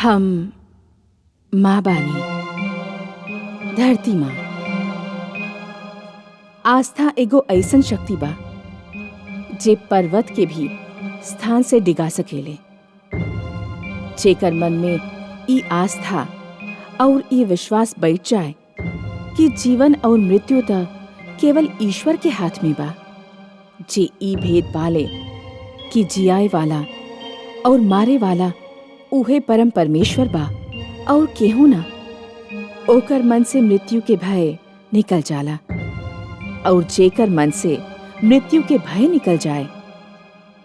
हम माँ बानी, धरती माँ। आस्था एगो ऐसन शक्ति बा जे पर्वत के भी स्थान से डिगा सकेले। जेकर मन में ई आस्था और ये विश्वास बैठ जाए कि जीवन और मृत्यु त केवल ईश्वर के हाथ में बा, जे ई भेद पाले कि जियाए वाला और मारे वाला उहे परम परमेश्वर बा और केहू ना, ओकर मन से मृत्यु के भय निकल जाला। और जेकर मन से मृत्यु के भय निकल जाए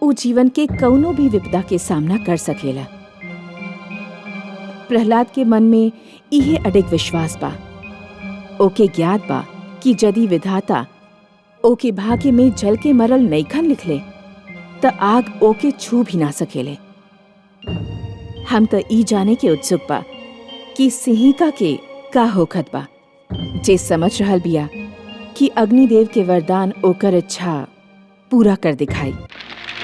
उ जीवन के कौनो भी विपदा के सामना कर सकेला। प्रहलाद के मन में इहे अडिग विश्वास बा। ओके ज्ञात बा कि यदि विधाता ओके भाग्य में जल के मरल नैखन लिखले त आग ओके छू भी ना सकेले। हम त ई जाने के उत्सुक बा कि सिंहिका के का होखत बा, जे समझ रहल बिया कि अग्निदेव के वरदान ओकर इच्छा पूरा कर दिखाई।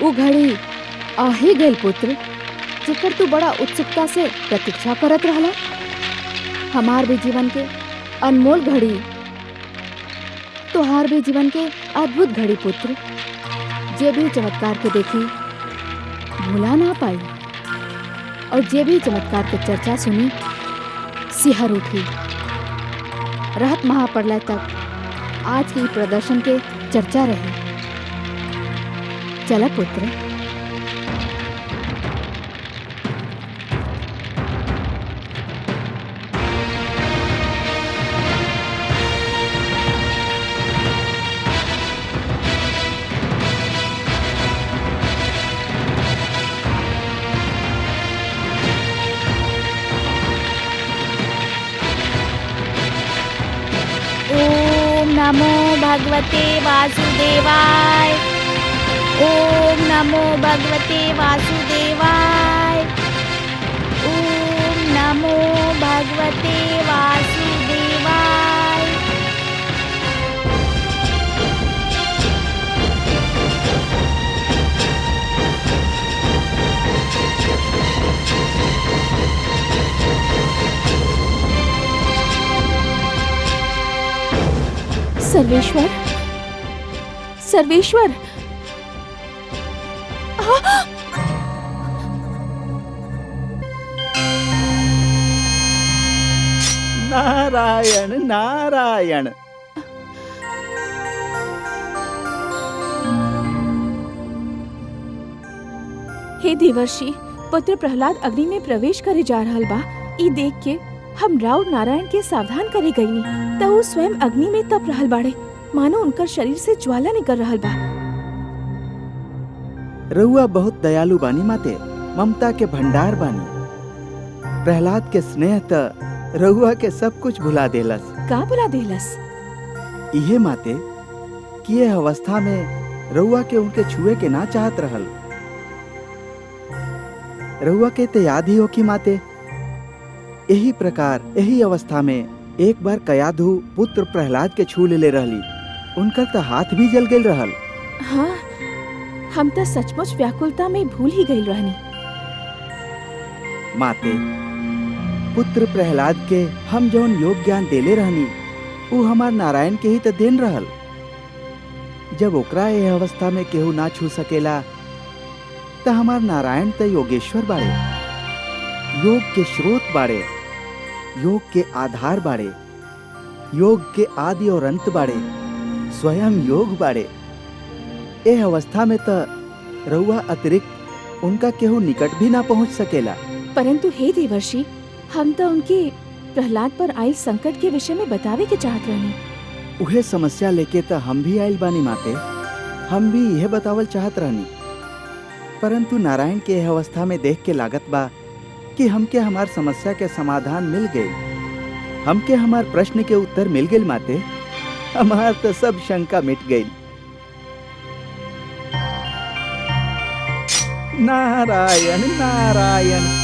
वो घड़ी आ ही गइल पुत्र, जेकर तू बड़ा उत्सुकता से प्रतीक्षा करत रहला। हमार भी जीवन के अनमोल घड़ी, तोहार भी जीवन के अद्भुत घड़ी पुत्र। जे भी चमत्कार के देखी भुला ना पाई, और जे भी चमत्कार के चर्चा सुनी सिहर उठी। रहत महाप्रलय तक आज के प्रदर्शन के चर्चा रही। चला पुत्र। ओम नमो भगवते वासुदेवाय। ओम नमो भगवते वासुदेवाय। ओम नमो भगवते वासुदेवाय। सर्वेश्वर, सर्वेश्वर, नारायण नारायण। हे देवर्षि, पुत्र प्रहलाद अग्नि में प्रवेश करे जा रहल बा। ई देख के हम राव नारायण के सावधान करे गईनी त वो स्वयं अग्नि में तप रहल बाड़े, मानो उनकर शरीर से ज्वाला निकल रहल बा। रउआ बहुत दयालु बानी माते, ममता के भंडार बानी। प्रहलाद के स्नेह त रउआ के सब कुछ भुला देलस। का बुला देलस? इहे माते कि ये अवस्था में रउआ के उनके छुए के ना चाहत रहल। रउआ के ते याद ही हो कि माते, यही प्रकार यही अवस्था में एक बार कयाधु पुत्र प्रहलाद के छू ले रहली। उनका तो हाथ भी जल गई रहल। हाँ, हम तो सचमुच व्याकुलता में भूल ही गई रहनी। माते, पुत्र प्रहलाद के हम जौन योग ज्ञान देले रहनी वो हमार नारायण के ही तो देन रहल। जब ओकरा ये अवस्था में केहू ना छू सकेला त हमार नारायण तो योगेश्वर बाड़े, योग के स्रोत बाड़े, योग के आधार बाड़े, योग के आदि और अंत बाड़े, स्वयं योग बाड़े। ए अवस्था में तो रउआ अतिरिक्त उनका केहू निकट भी ना पहुंच सकेला। परंतु हे देवर्षि, हम तो उनके प्रहलाद पर आयल संकट के विषय में बतावे के चाहत रहनी। उहे समस्या लेके तो हम भी आयल बानी माते। हम भी यह बतावल चाहत रहनी, परंतु नारायण के यह अवस्था में देख के लागत बा कि हमके हमार समस्या के समाधान मिल गई। हमके हमार प्रश्न के उत्तर मिल गई माते। हमार तो सब शंका मिट गई। नारायण नारायण।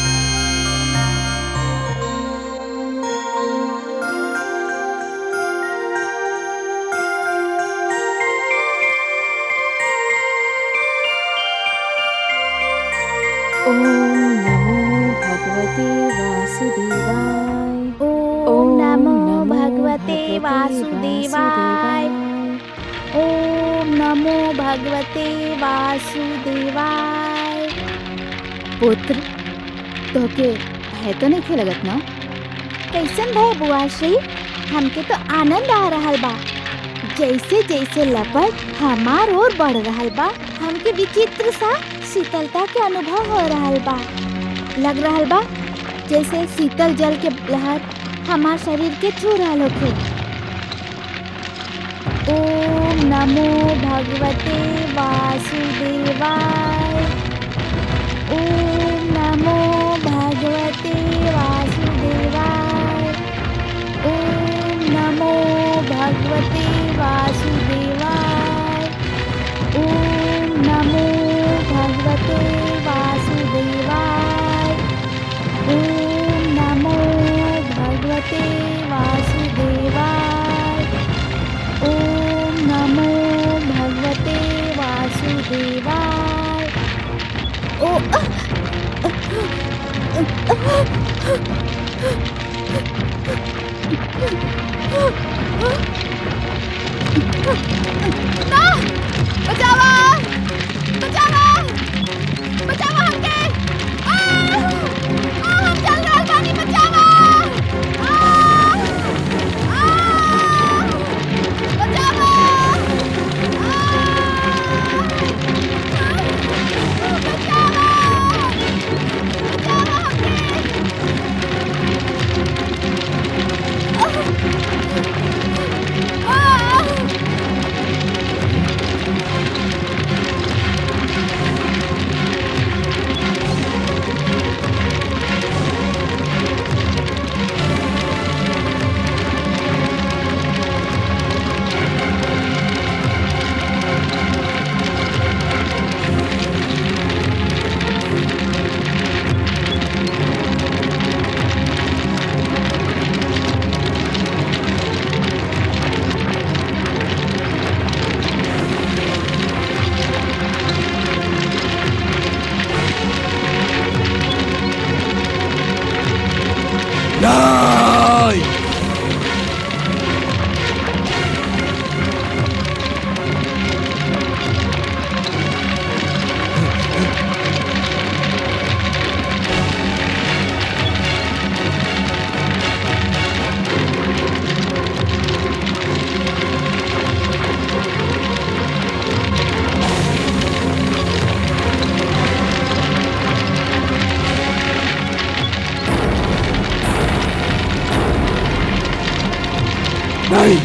ओम नमो भगवते वासुदेवाय। ओम नमो भगवते वासुदेवाय। ओम नमो भगवते वासुदेवाय। पुत्र तोके है तो नहीं लगत ना? कैसन भय बुआ श्री? हमके तो आनंद आ रहल बा। जैसे जैसे लपट हमार ओर बढ़ रहल बा, हमके विचित्र सा शीतलता के अनुभव हो रहल बा। लग रहल बा जैसे शीतल जल के लहर हमार शरीर के छू रहल होखे। ओम नमो भगवते वासुदेवाय। ओम नमो भगवते वासुदेवाय। ओम नमो भगवते वासुदेवाय। ओम नमो भगवते वासुदेवाय। ओम नमो भगवते वासुदेवाय। ओम नमो भगवते वासुदेवाय। बचावा! बचावा! बचावा हमके! हम चल रहल बानी, बचावा! बचावा! बचावा! बचावा नहीं! नहीं!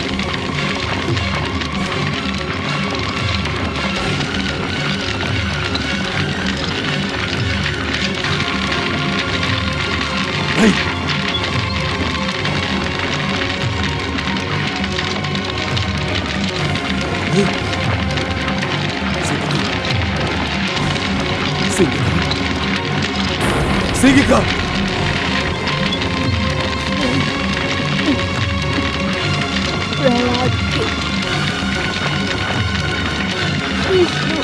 नहीं! सिंगिका! प्रहलाद के विष्णु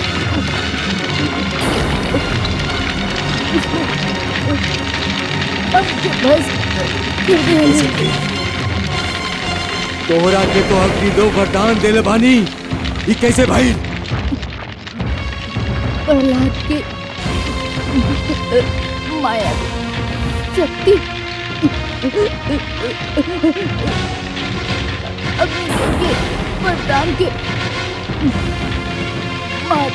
हमके बस तोहरा के तो अग्नि दो वरदान देले बानी, ई कैसे भाई? प्रहलाद के माया शक्ति अग्नि के वरदान के मार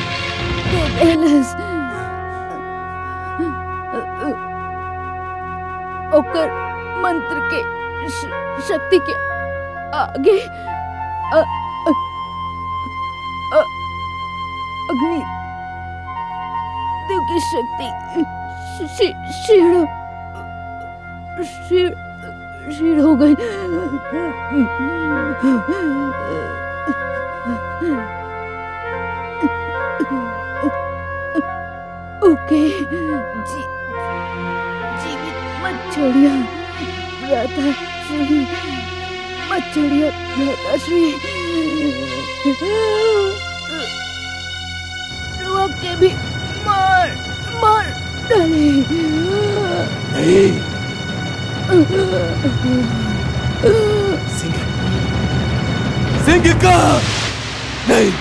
के देलस। ओकर मंत्र के शक्ति के आगे अग्नि देव की शक्ति क्षीण हो गई। ओके जीवित मत छोड़िया भ्राताश्री, मत छोड़िया भ्राताश्री। रुआ के भी मार डाले। नहीं। सिंह सिंह का नहीं।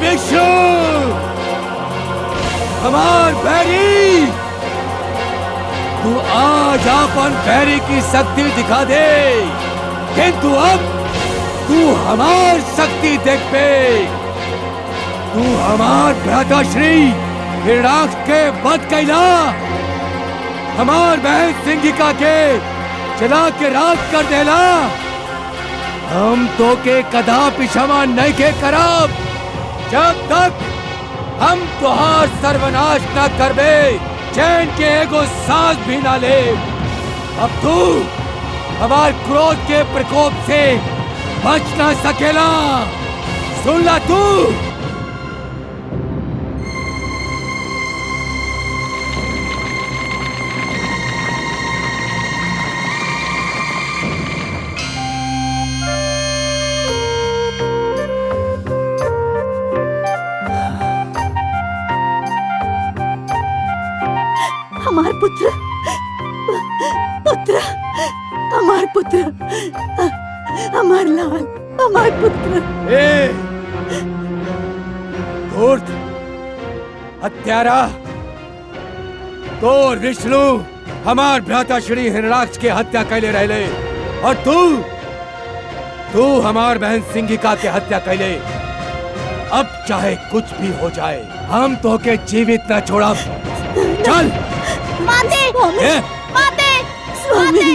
विष्णु हमार बैरी, तू आज अपन बैरी की शक्ति दिखा दे, किंतु अब तू हमार शक्ति देख पे। तू हमार भ्राताश्री हिरणाक्ष के वध कैला, हमार बहन सिंहिका के जला के राख कर देला। हम तो के कदापि क्षमा नहीं के करब जब तक हम तुहार सर्वनाश न करबे, चैन के एगो सांस भी ना ले। अब तू हमार क्रोध के प्रकोप से बच ना सकेला, सुन ला तू। हमार पुत्र, पुत्र, हमार पुत्र, हमार लाल, हमार पुत्र। धूर्त, हत्यारा, तो विष्णु हमार भ्राता श्री हिरणाक्ष के हत्या कैले रहले, और तू हमार बहन सिंहिका के हत्या कैले। अब चाहे कुछ भी हो जाए, हम तो के जीवित न छोड़ा। चल माते, माते, स्वामी,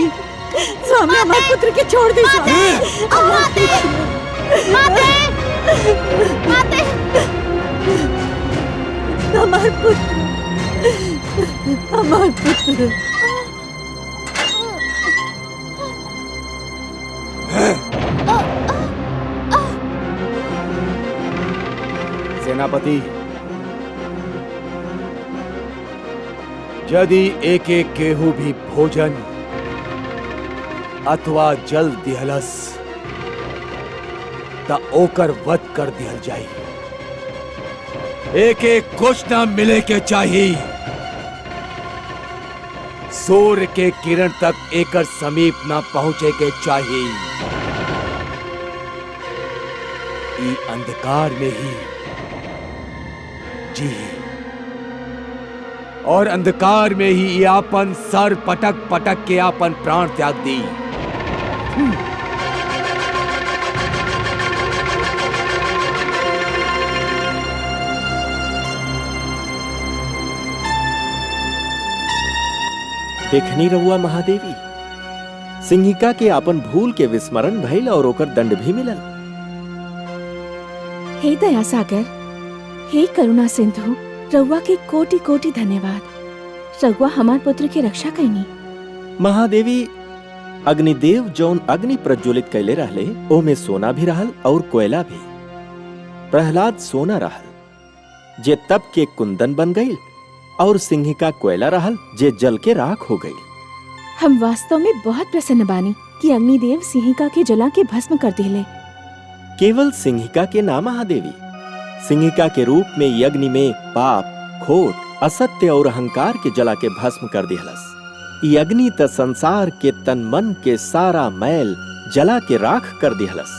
स्वामी हमारे पुत्र के छोड़ दे। माते, माते, माते, हमारे पुत्र, हमारे पुत्र। सेनापति, यदि एक एक केहू भी भोजन अथवा जल दिहलस ता ओकर वध कर दिहल जाई। एक एक कुछ न मिले के चाहिए। सूर्य के किरण तक एकर समीप न पहुंचे के चाहिए। ई अंधकार में ही जी, और अंधकार में ही आपन सर पटक पटक के आपन प्राण त्याग दी। देखनी रहुआ महादेवी, सिंहिका के आपन भूल के विस्मरण भइल और ओकर दंड भी मिलल। हे दया सागर, हे करुणा सिंधु, रउआ के कोटि कोटि धन्यवाद। रउआ हमार पुत्र की रक्षा कैनी। महादेवी, अग्निदेव जौन अग्नि प्रज्वलित कैले रहले, ओमे सोना भी रहल और कोयला भी। प्रहलाद सोना रहल जे तप के कुंदन बन गई, और सिंहिका कोयला रहल जे जल के राख हो गई। हम वास्तव में बहुत प्रसन्न बानी कि अग्निदेव सिंहिका के जला के भस्म कर दिले। केवल सिंहिका के ना महादेवी, सिंहिका के रूप में यज्ञ में पाप, खोट, असत्य और अहंकार के जला के भस्म कर दिहलस। यज्ञ त संसार के तन मन के सारा मैल जला के राख कर दिहलस।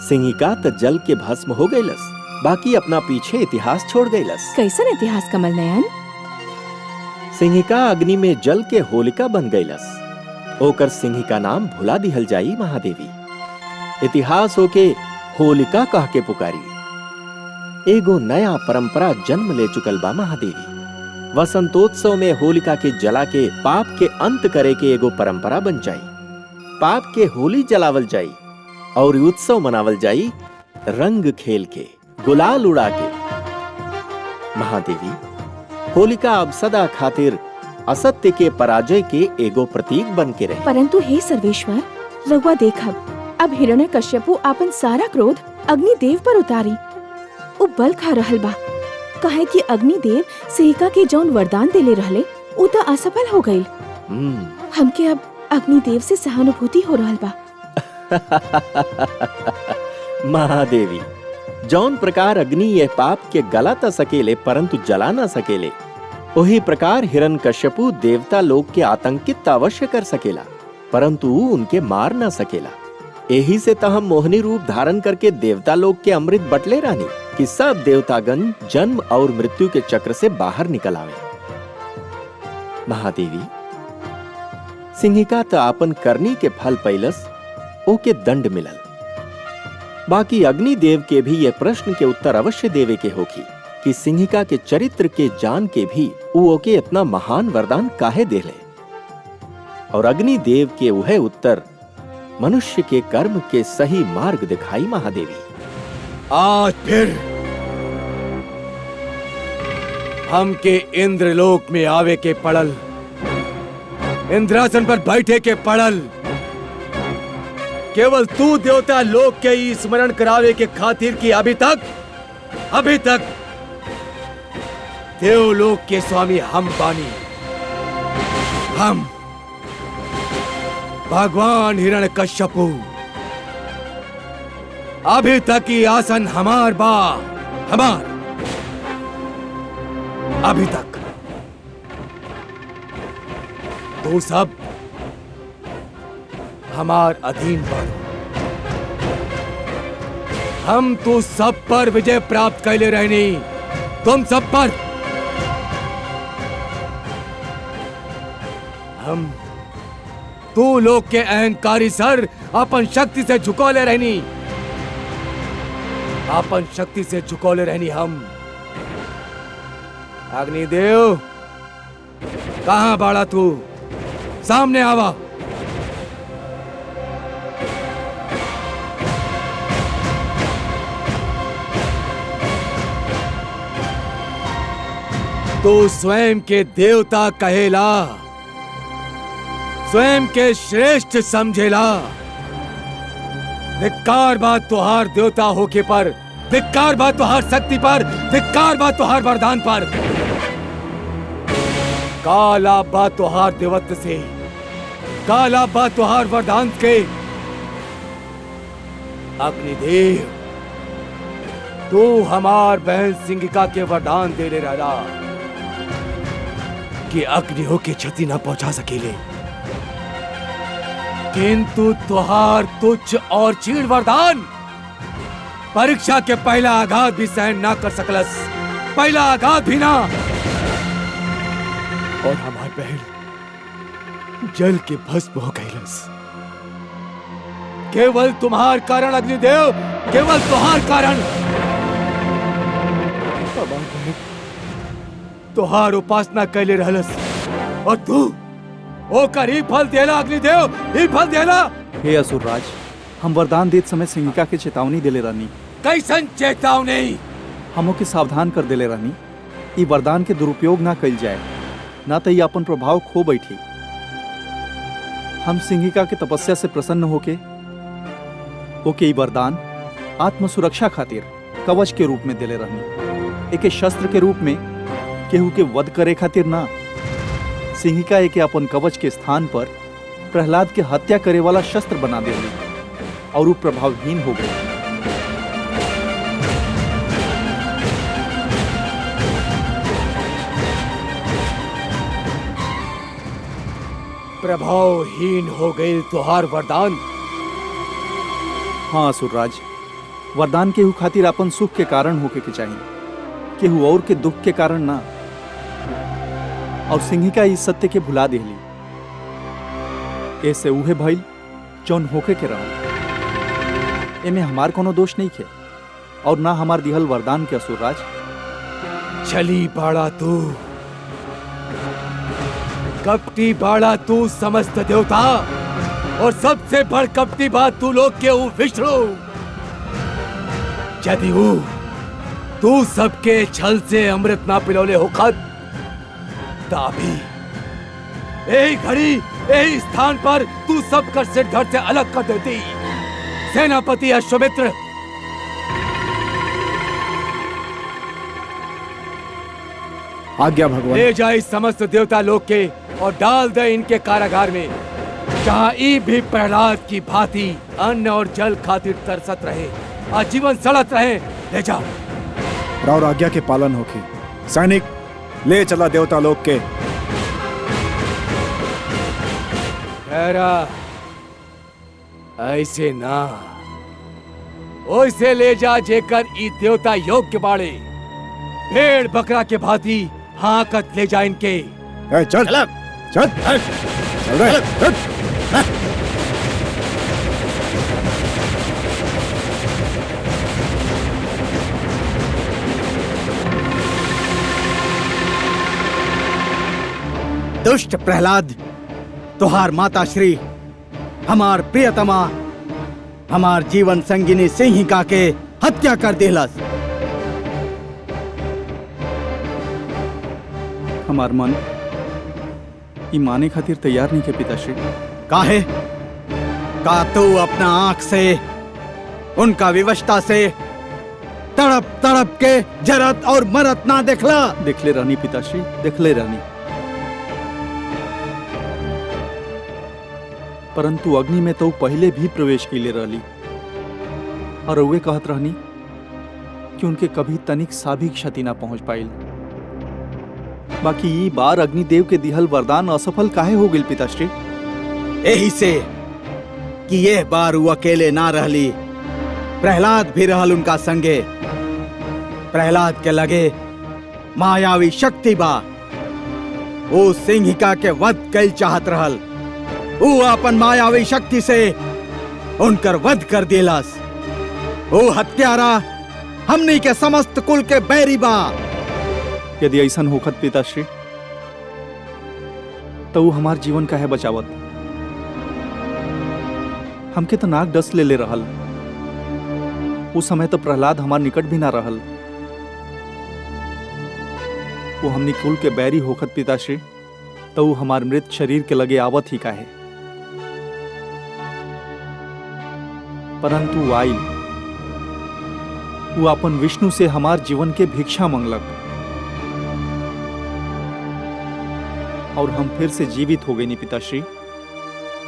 सिंहिका त जल के भस्म हो गईलस, बाकी अपना पीछे इतिहास छोड़ गईलस। कैसन इतिहास कमल नयन? सिंहिका अग्नि में जल के होलिका बन गईलस। ओकर सिंहिका नाम भुला दिहल जाई महादेवी। इतिहास होके होलिका कह के पुकारी। एगो नया परंपरा जन्म ले चुकल बा महादेवी। वसंतोत्सव में होलिका के जला के पाप के अंत करे के एगो परंपरा बन जाई। पाप के होली जलावल जाई और उत्सव मनावल जाई रंग खेल के, गुलाल उड़ा के। महादेवी, होलिका अब सदा खातिर असत्य के पराजय के एगो प्रतीक बन के रहे। परंतु हे सर्वेश्वर, रउआ देखब अब हिरण्यकश्यपु आपन सारा क्रोध अग्निदेव पर उतारी। उ बल खा रहल बा, कहे कि अग्निदेव सिहिका के जौन वरदान देले रहले उ तो असफल हो गईल। हमके अब अग्निदेव से सहानुभूति हो रहल बा। महादेवी, जौन प्रकार अग्नि यह पाप के गला त सकेले परंतु जला न सकेले, वही प्रकार हिरण्यकश्यपु देवता लोग के आतंकित अवश्य कर सकेला परंतु उनके मार न सकेला। यही से त हम मोहिनी रूप धारण करके देवता लोग के अमृत बटले रहनी कि सब देवतागण जन्म और मृत्यु के चक्र से बाहर निकल आवे। महादेवी, सिंहिका त आपन करनी के फल पैलस, ओके दंड मिलल। बाकी अग्निदेव के भी यह प्रश्न के उत्तर अवश्य देवे के होगी कि सिंहिका के चरित्र के जान के भी वो ओके इतना महान वरदान काहे देले। और अग्निदेव के वह उत्तर मनुष्य के कर्म के सही मार्ग दिखाई। महादेवी, आज फिर हमके इंद्रलोक में आवे के पड़ल, इंद्रासन पर बैठे के पड़ल, केवल तू देवता लोक के ही स्मरण करावे के खातिर की अभी तक देवलोक के स्वामी हम बानी। हम भगवान हिरण्यकश्यपु, अभी तक ही आसन हमार बा, हमार अभी तक। तो सब हमार अधीन बनो। हम तो सब पर विजय प्राप्त कैले रहनी, तुम सब पर। हम तू लोग के अहंकारी सर अपन शक्ति से झुकौले रहनी, अपन शक्ति से झुकौले रहनी। हम अग्निदेव, कहां बाड़ा तू? सामने आवा। तू स्वयं के देवता कहेला, स्वयं के श्रेष्ठ समझेला। धिक्कार बात तुहार देवता होके पर, धिक्कार बात तुहार शक्ति पर, धिक्कार बात तुहार वरदान पर। काला बात तुहार देवत्व से, काला बात तुहार वरदान के। अग्निदेव, तू हमार बहन सिंहिका के वरदान दे ले रहा कि अग्नियों की क्षति न पहुंचा सकेले, किंतु तुहार तुच्छ और चीड़ वरदान परीक्षा के पहला आघात भी सहन ना कर सकलस, पहला आघात भी ना। और हमार बहन जल के भस्म हो गईलस। केवल तुम्हार कारण अग्निदेव, केवल तुम्हार कारण। हमार बहन तुहार उपासना कैले रहलस और तू ओकर ही फल देला। अग्निदेव, ही फल देला। हे असुरराज, हम वरदान देत समय सिंहिका के चेतावनी देले रानी। कैसन चेतावनी? हमो के सावधान कर देले रानी, ई वरदान के दुरुपयोग ना कइल जाए, ना तो ये अपन प्रभाव खो बैठी। हम सिंहिका के तपस्या से प्रसन्न होके ओके ई वरदान आत्म सुरक्षा खातिर कवच के रूप में देले रहनी। एके शस्त्र के रूप में केहू के वध करे खातिर ना। सिंहिका एके अपन कवच के स्थान पर प्रहलाद के हत्या करे वाला शस्त्र बना देली और वो प्रभावहीन हो गई। प्रभावहीन हो गई तुहार वरदान। हाँ असुरराज, वरदान केहू खातिर अपन सुख के कारण होके के चाहिए, केहू और के दुख के कारण ना। और सिंहिका इस सत्य के भुला देली, ऐसे उहे भइल जौन होके के रहल। एमे हमार कोनो दोष नहीं खे और ना हमार दिहल वरदान के। असुरराज, छली बाड़ा तू, कपटी बाड़ा तू समस्त देवता, और सबसे बड़ कपटी बात तू लोग के विष्णु। यदि तू सबके छल से अमृत ना पिलौले होखत तभी यही घड़ी यही स्थान पर तू सबकर सिर धड़ से अलग कर देती। सेनापति अश्वमित्र, आज्ञा भगवान। ले जा इस समस्त देवता लोग के और डाल दे इनके कारागार में, जहाँ ई भी प्रहलाद की भांति अन्न और जल खातिर तरसत रहे, आजीवन सड़त रहे। ले जा। राव आज्ञा के पालन होके। सैनिक ले चला देवता लोग के। ऐसे ना, ओइसे ले जा जेकर ई देवता योग्य बाड़े। भेड़ बकरा के भांति हाकत ले जा इनके। चल चल चल चल रे, चल। दुष्ट प्रहलाद, तुहार माता श्री हमार प्रियतमा हमार जीवन संगिनी सिंहिका के हत्या कर दिलस। हमार मन ई माने खातिर तैयार नहीं के पिताश्री। काहे? का तू अपना आंख से उनका विवशता से तड़प तड़प के जरत और मरत ना देखला? देखले रानी पिताश्री, देखले रानी। परंतु अग्नि में तो पहले भी प्रवेश कैले रहली और वे कहत रहनी कि उनके कभी तनिक सा भी क्षति ना पहुंच पाइल। बाकी ये बार अग्निदेव के दिहल वरदान असफल काहे हो गइल पिताश्री? यही से कि यह बार वो अकेले ना रहली, प्रहलाद भी रहल उनका संगे। प्रहलाद के लगे मायावी शक्ति बा। वो सिंहिका के वध कैल चाहत रहल। वो अपन मायावी शक्ति से उनकर वध कर दिलस। वो हत्यारा हमनी के समस्त कुल के बैरी बा। यदि ऐसन होखत पिताश्री तो वो हमार जीवन काहे बचावत? हमके तो नाक डस ले रहल। उस समय तो प्रहलाद हमार निकट भी ना रहल। वो हमनी कुल के बैरी होखत पिताश्री तो वो हमार मृत शरीर के लगे आवत ही काहे? परंतु आइल वो अपन विष्णु से हमार जीवन के भिक्षा मंगलक और हम फिर से जीवित हो गई नी पिताश्री,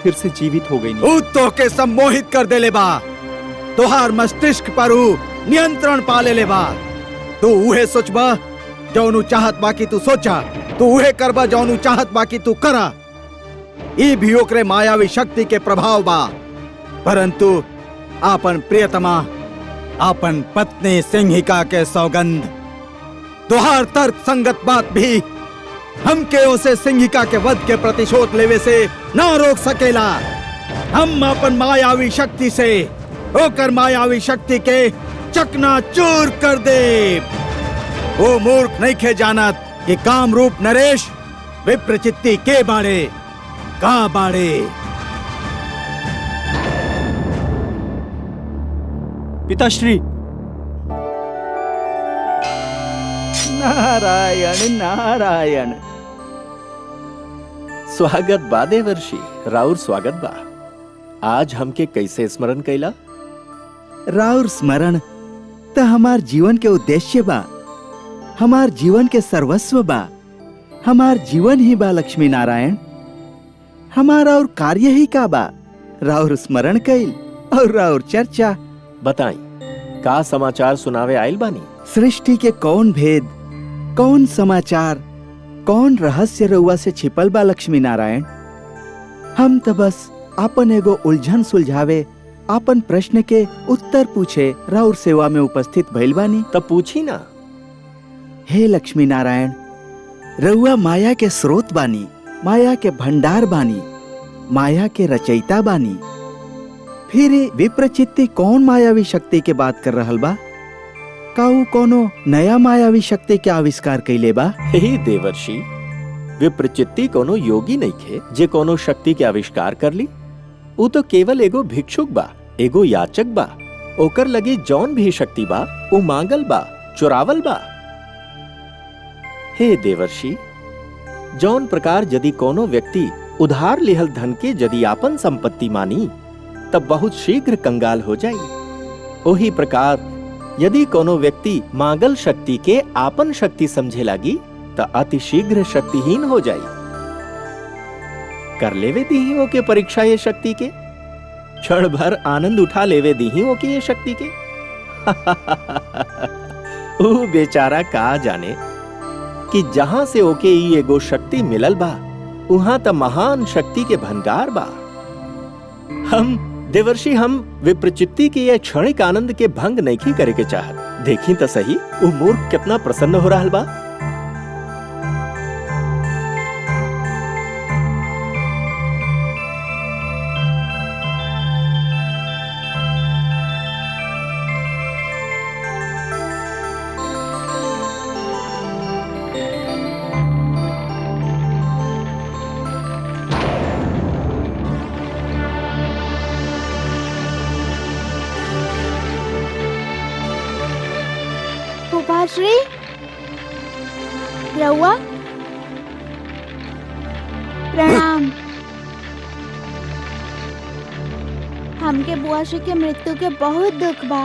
फिर से जीवित हो गई नी। ऊ तो के सम्मोहित कर देले बा। तोहार मस्तिष्क पर ऊ नियंत्रण पा लेले बा। तू उहे सोचबा जौनु चाहत बाकी तू सोचा, तू उहे करबा जौनु चाहत बाकी तू करा। ई भी ओकरे मायावी शक्ति के प्रभाव बा। परंतु आपन प्रियतमा, आपन पत्नी सिंहिका के सौगंध, तोहार तर्क संगत बात भी हमके उसे सिंहिका के वध के प्रतिशोध लेवे से ना रोक सकेला। हम अपन मायावी शक्ति से होकर मायावी शक्ति के चकनाचूर कर दे। वो मूर्ख नहीं खे जानत कि काम रूप नरेश विप्रचित्ति के बाड़े का बाड़े। पिताश्री नारायण नारायण। स्वागत बा देवर्षि, राउर स्वागत बा। आज हमके कैसे स्मरण कैला? राउर स्मरण तो हमार जीवन के उद्देश्य बा, हमार जीवन के सर्वस्व बा। हमार जीवन ही बा लक्ष्मी नारायण। हमारा और कार्य ही का बा राउर स्मरण कैल और राउर चर्चा। बताई का समाचार सुनावे आइल बानी? सृष्टि के कौन भेद, कौन समाचार, कौन रहस्य रउआ से छिपल बा लक्ष्मी नारायण? हम तो बस आपन एगो उलझन सुलझावे, आपन प्रश्न के उत्तर पूछे राउर सेवा में उपस्थित भइल बानी। तब पूछी ना। हे लक्ष्मी नारायण, रउआ माया के स्रोत बानी, माया के भंडार बानी, माया के रचयिता बानी। फिर विप्रचित्ति कौन मायावी शक्ति के बात कर रहल बा? का ऊ कोनो नया मायावी शक्ति के आविष्कार कैले बा? हे देवर्षि, विप्रचित्ति कोनो योगी नहीं खे जे कोनो शक्ति के आविष्कार कर ली। वो तो केवल एगो भिक्षुक बा, एगो याचक बा। ओकर लगे जौन भी शक्ति बा वो मांगल बा, चुरावल बा। हे देवर्षि, जौन प्रकार यदि कोनो व्यक्ति उधार लिहल धन के यदि आपन संपत्ति मानी तब बहुत शीघ्र कंगाल हो जाई, ओही प्रकार यदि कोनो व्यक्ति मांगल शक्ति के आपन शक्ति समझे लागी त अति शीघ्र शक्तिहीन हो जाई। कर लेवे दीही ओके परीक्षा ये शक्ति के, क्षण भर आनंद उठा लेवे दीही ओके ये शक्ति के। वो बेचारा का जाने कि जहां से ओके ई एगो शक्ति मिलल बा उहां त महान शक्ति के भंडार बा। हम देवर्षि हम विप्रचित्ति के ये क्षणिक आनंद के भंग नहीं करे के चाहत। देखी त सही वो मूर्ख कितना प्रसन्न हो रहा बा। श्री रउआ प्रणाम। हमके बुआ श्री के मृत्यु के बहुत दुख बा।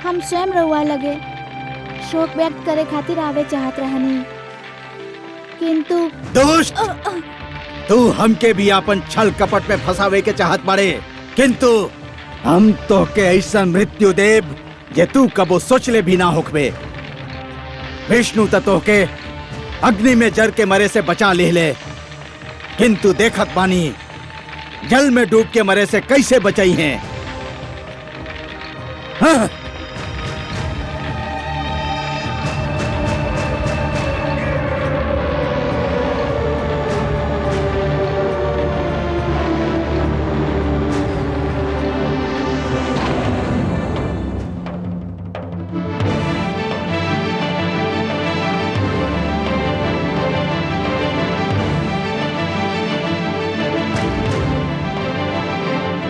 हम स्वयं रउआ लगे शोक व्यक्त करे खातिर आवे चाहत रहनी, किंतु दुष्ट, तू हमके भी अपन छल कपट में फंसावे के चाहत बाड़े, किंतु हम तो के ऐसा मृत्यु देव जे तू कबो सोचले भी ना होकबे। विष्णु तत्व के अग्नि में जर के मरे से बचा ले, किंतु देखत बानी जल में डूब के मरे से कैसे बचाई हैं। हाँ?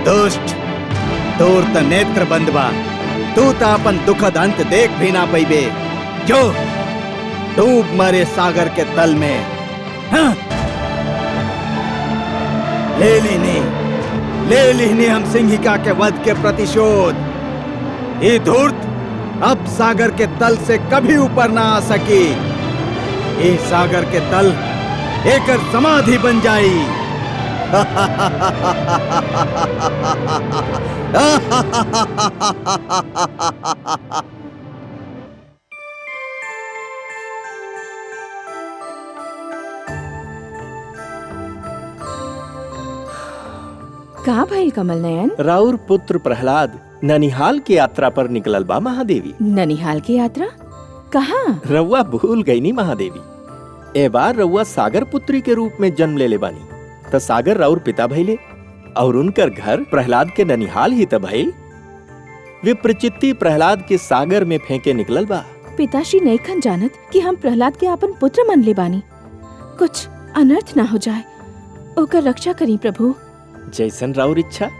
दुष्ट, तोर त नेत्र बंद बा, तू त अपन दुखद अंत देख भी ना पैबे। जो डूब मरे सागर के तल में। हाँ? ले लीनी हम सिंहिका के वध के प्रतिशोध। ये धूर्त अब सागर के तल से कभी ऊपर ना आ सकी। ये सागर के तल एकर समाधि बन जाई। का भइल कमल नयन? राउर पुत्र प्रहलाद ननिहाल की यात्रा पर निकलल बा महादेवी। ननिहाल की यात्रा? कहाँ? रउआ भूल गई नी महादेवी। ए बार रउआ सागर पुत्री के रूप में जन्म ले बानी, त सागर राउर पिता भइले और उनकर घर प्रहलाद के ननिहाल ही त भइल। विप्रचित्ति प्रहलाद के सागर में फेंके निकलल बा। पिताश्री नैखन जानत कि हम प्रहलाद के अपन पुत्र मन ले बानी। कुछ अनर्थ ना हो जाए, ओकर रक्षा करी प्रभु। जैसन राउर इच्छा।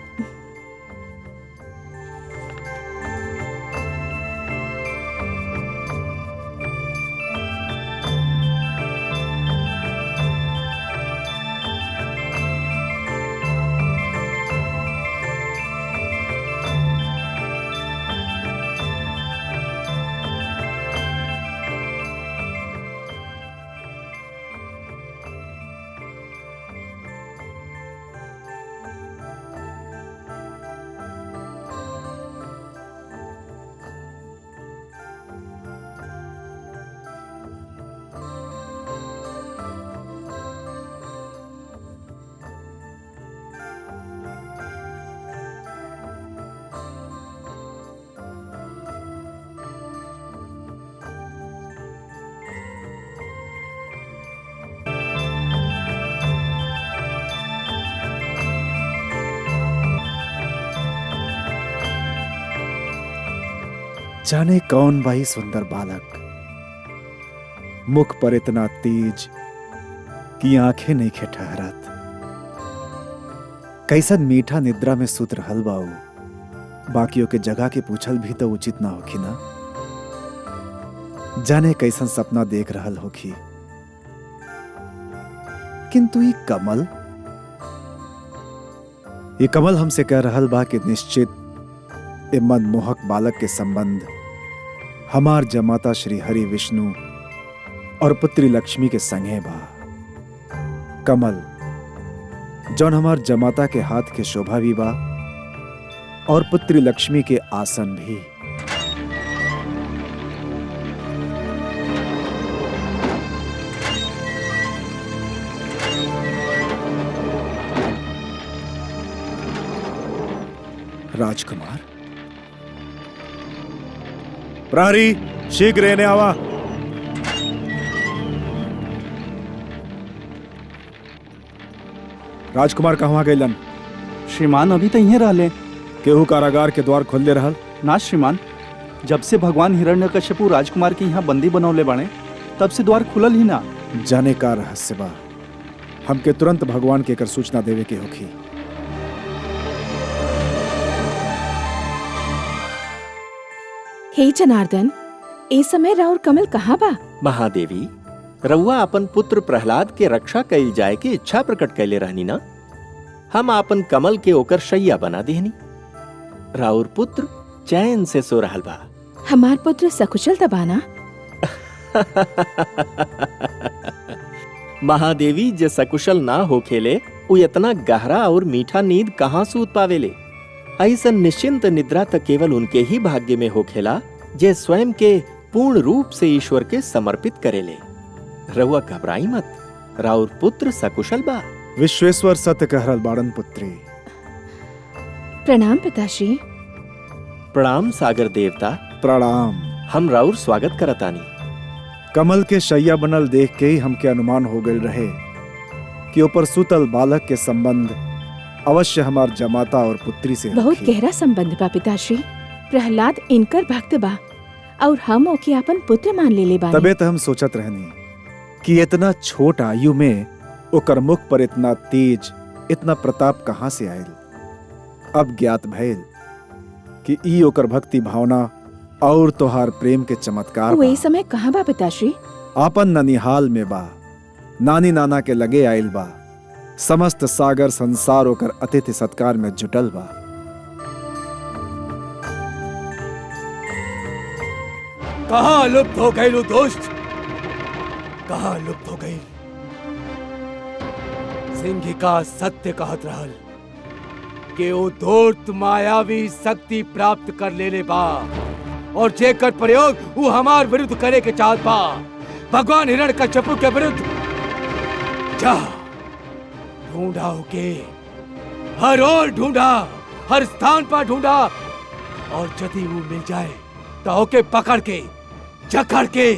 जाने कौन भाई सुंदर बालक, मुख पर इतना तेज कि आंखें नहीं खे ठहरत। कैसन मीठा निद्रा में सुत रहल बाऊ। बाकियों के जगह के पूछल भी तो उचित ना होखी ना। जाने कैसन सपना देख रहल होखी। किंतु ये कमल हमसे कह रहल बा कि निश्चित ए मनमोहक बालक के संबंध हमार जमाता श्री हरि विष्णु और पुत्री लक्ष्मी के संगे बा। कमल जौन हमार जमाता के हाथ के शोभा भी बा और पुत्री लक्ष्मी के आसन भी। राजकुमार, प्रहरी शीघ्र एने आवा। राजकुमार कहवा गइलन? श्रीमान अभी तो यहीं रहले। केहू कारागार के द्वार खोलले रहल? ना श्रीमान, जब से भगवान हिरण्यकश्यपु राजकुमार के यहाँ बंदी बनौले बाणे तब से द्वार खुलल ही ना। जाने का रहस्य बा। हमके तुरंत भगवान के एकर सूचना देवे के होखी। हे जनार्दन, ए समय राउर कमल कहाँ बा? महादेवी, रउआ अपन पुत्र प्रहलाद के रक्षा कइल जाए के इच्छा प्रकट कैले रहनी ना। हम अपन कमल के ओकर शैया बना देहनी। राउर पुत्र चैन से सो रहल बा। हमार पुत्र सकुशल तबाना। महादेवी, जे सकुशल ना होखेले उ इतना गहरा और मीठा नींद कहाँ सूत पावेले। ऐसन निश्चिंत निद्रा तक केवल उनके ही भाग्य में होखेला जे स्वयं के पूर्ण रूप से ईश्वर के समर्पित करेले। रउआ घबराई मत, राउर पुत्र सकुशल बा। विश्वेश्वर सत्य कह रहल बाड़न पुत्री। प्रणाम पिताश्री। प्रणाम सागर देवता। प्रणाम। हम राउर स्वागत करतानी। कमल के शैया बनल देख के ही हमके अनुमान हो गए रहे कि ऊपर सुतल बालक के संबंध अवश्य हमार जमाता और पुत्री से बहुत होखी। गहरा संबंध बा पिताश्री। प्रहलाद इनकर भक्त बा और हम ओके अपन पुत्र मान लेले बानी। तबे तो हम सोचत रहनी कि इतना छोट आयु में ओकर मुख पर इतना तेज, इतना प्रताप कहाँ से आयल। अब ज्ञात भइल कि ई ओकर भक्ति भावना और तोहार प्रेम के चमत्कार वो बा। ए समय कहाँ बा पिताश्री? आपन ननिहाल में बा, नानी नाना के लगे आयल बा। समस्त सागर संसार ओकर अतिथि सत्कार में जुटल बा। कहाँ लुप्त हो गई दोस्त? कहाँ लुप्त हो गई? सिंहिका सत्य कहत रहल कि वो धूर्त मायावी शक्ति प्राप्त कर लेले बा और जेकर प्रयोग वो हमार विरुद्ध करे के चाहत बा, भगवान हिरण्यकश्यपु के विरुद्ध। जा ढूंढा होके, हर ओर ढूंढा, हर स्थान पर ढूंढा, और यदि वो मिल जाए तो ओके पकड़ के, जकड़ के,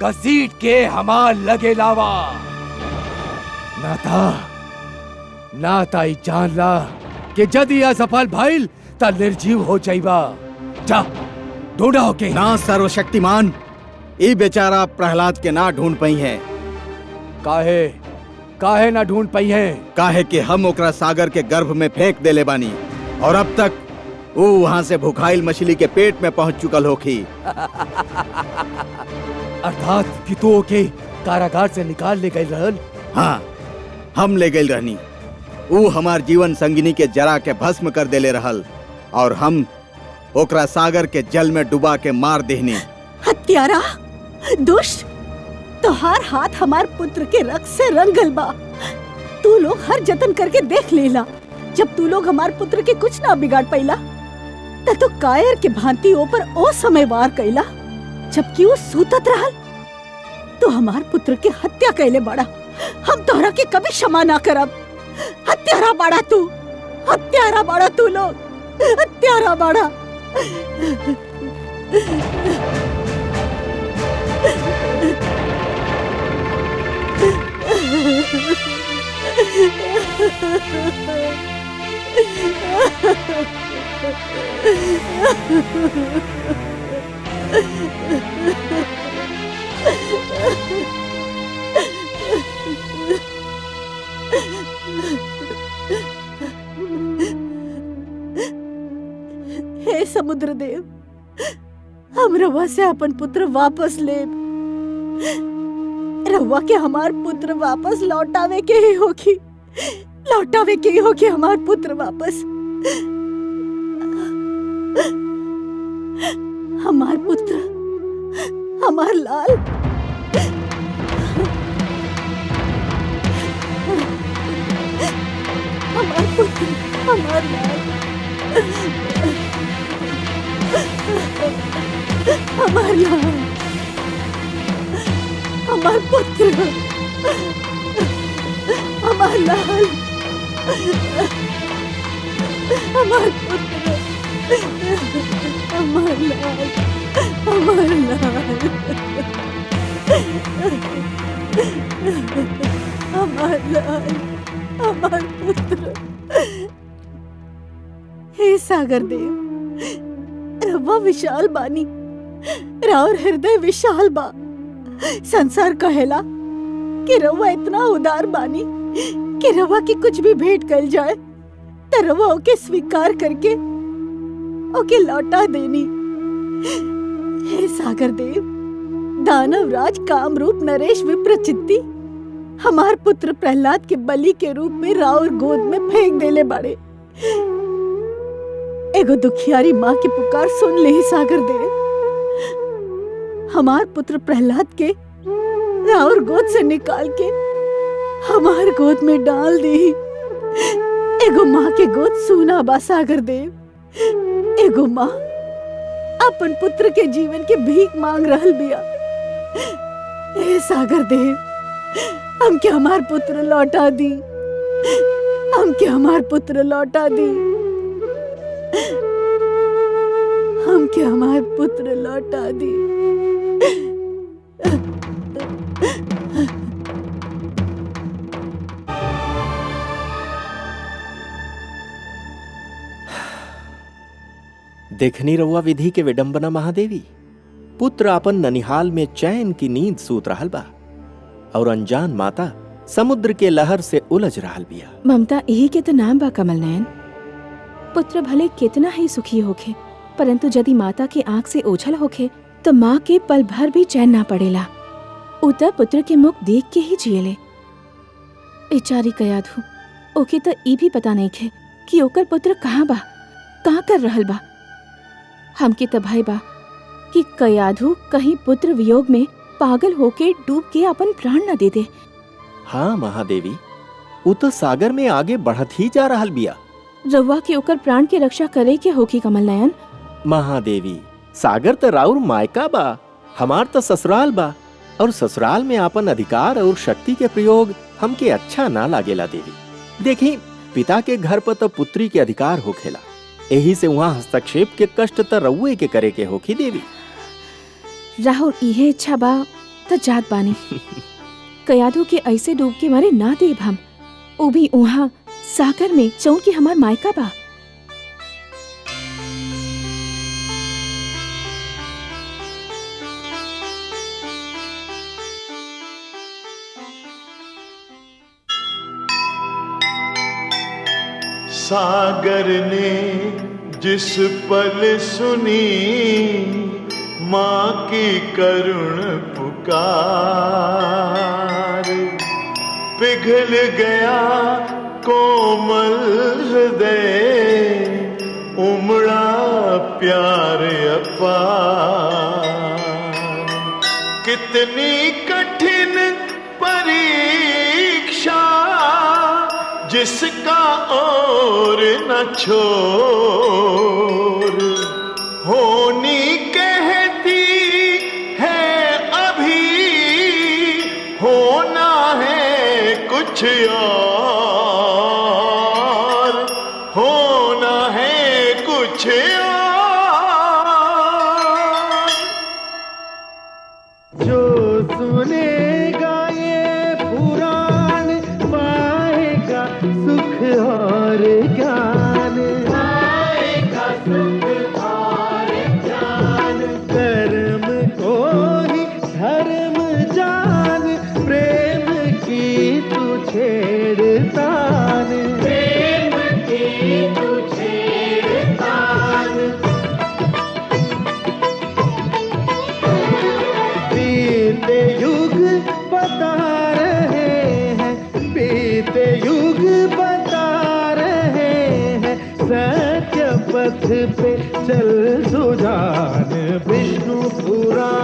घसीट के हमार लगे लावा। नाता ई जान ला कि यदि असफल भइल त निर्जीव हो जाइबा। जा ढूंढा होके। ना सर्वशक्तिमान, ई बेचारा प्रहलाद के ना ढूंढ पई है। काहे ना ढूंढ पई है? काहे कि हम ओकरा सागर के गर्भ में फेंक देले बानी और अब तक वो वहां से भुखाइल मछली के पेट में पहुंच चुकल होखी। अर्थात कि तू ओके कारागार से निकाल ले गई रहल? हाँ, हम ले गई रहनी। वो हमार जीवन संगिनी के जरा के भस्म कर देले रहल और हम ओकरा सागर के जल में डुबा के मार देहनी। हत्यारा, दुष्ट, तोहार हाथ हमार पुत्र के रक्त से रंगल बा। तू लोग हर जतन करके देख लेला। जब तू लोग हमार पुत्र के कुछ ना बिगाड़ पैला त तो कायर के भांति ऊपर ओ समय वार कैला जबकि वो सूतत रहल। तो हमार पुत्र के हत्या कैले बड़ा। हम तोहरा के कभी क्षमा ना करब। हत्यारा बड़ा तू, हत्यारा बड़ा तू लोग, हत्यारा बड़ा। हे समुद्र देव, हम रवा से अपन पुत्र वापस ले। रवा के हमार पुत्र वापस लौटावे के ही होगी, लौटावे के ही होगी हमार पुत्र वापस। हमार पुत्र, हमार लाल, हमार लाल, हमार लाल, हमार पुत्र, हमार लाल, हमार पुत्र, हमार लाल, हमार लाल, हमार लाल, हमार पुत्र। हे सागर देव, रवा विशाल बानी, रावर हृदय विशाल बा। संसार कहेला कि रवा इतना उदार बानी कि रवा की कुछ भी भेंट कर जाए तो रवा ओके स्वीकार करके ओके लौटा देनी। हे सागर देव, दानव राज कामरूप नरेश विप्रचित्ती हमार पुत्र प्रहलाद के बलि के रूप में रावर गोद में फेंक देले बाड़े। एगो दुखियारी माँ की पुकार सुन ले सागर देव, हमार पुत्र प्रहलाद के रावर गोद से निकाल के हमार गोद में डाल दी। एगो माँ के गोद सूना बा सागर देव। एगो माँ अपन पुत्र के जीवन के भीख मांग रहल बिया। हे सागर देव, हमके हमार पुत्र लौटा दी, हमके हमार पुत्र लौटा दी, हमके हमार पुत्र लौटा दी। देखनी रहुआ विधि के विडंबना महादेवी। पुत्र अपन ननिहाल में चैन की नींद सूत रहल बा और अनजान माता समुद्र के लहर से उलझ रहल बिया। ममता यही के तो नाम बा कमल नयन। पुत्र भले कितना ही सुखी होखे, परंतु यदि माता के आंख से ओझल होखे तो माँ के पल भर भी चैन ना पड़ेला। उतर पुत्र के मुख देख के ही जियले। बेचारी कयाधु, ओके तो ई भी पता नहीं खे कि ओकर पुत्र कहाँ बा, कहाँ कर रहल बा। हमके तो भय बा कि कयाधु कहीं पुत्र वियोग में पागल होके डूब के अपन प्राण न दे दे। हाँ महादेवी, वो तो सागर में आगे बढ़त ही जा रहल बिया। रउआ के ओकर प्राण के रक्षा करे के होगी कमल नयन। महादेवी, सागर तो राउर मायका बा, हमार तो ससुराल बा, और ससुराल में अपन अधिकार और शक्ति के प्रयोग हमके अच्छा ना लागेला देवी। देखी, पिता के घर पर तो पुत्री के अधिकार होखेला, यही से वहाँ हस्तक्षेप के कष्ट तो रउए के करे के होखी देवी। राहुल इहे इच्छा बा त जात बानी। कयाधु के ऐसे डूब के मरे ना देव हम, वो भी वहाँ सागर में जौन की हमार मायका बा। सागर ने जिस पल सुनी माँ की करुण पुकार, पिघल गया कोमल हृदय, उमड़ा प्यार अपार। कितनी कठिन परीक्षा जिसका और न छोर, होनी कहती है अभी, होना है कुछ और, होना है कुछ और। जो सुनेगा ये पुराण पाएगा सुख और ज्ञान, पाएगा सुख और ज्ञान। कर्म को ही धर्म जान, प्रेम की तू छेड़तान, प्रेम की तू छेड़तान। बीते युग बता रहे हैं, बीते युग बता रहे हैं, सत्य पथ पे चल सुजान। विष्णु पुराण